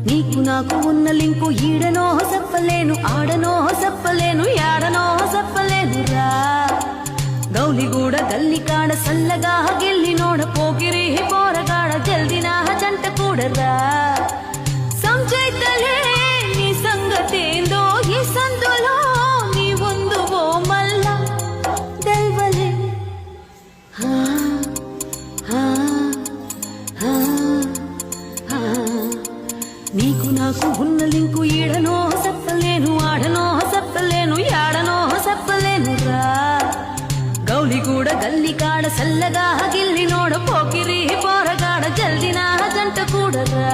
నీకు నాకు ఉన్న లింకు ఈడనో చెప్పలేను, ఆడనో చెప్పలేను, యాడనో చెప్పలేను రా. గౌలిగూడ గల్లి కాడ సల్లగా గిల్లి నోడ పోకిరి పోరగాడ జల్దిన జంట కూడరా. సంచైతలే నీ సంగతేందో ఈ సందులో నీ ఉందువో మల్ల దైవలే. నీకు నాకు ఉన్న లింకు ఈడనో చెప్పలేను, ఆడనో చెప్పలేను, యాడనో చెప్పలేను రా. గౌలిగూడ గల్లి కాడ సల్లగా గిల్లి నోడ పోకిరి పోరగాడ జల్దిన జంట కూడరా.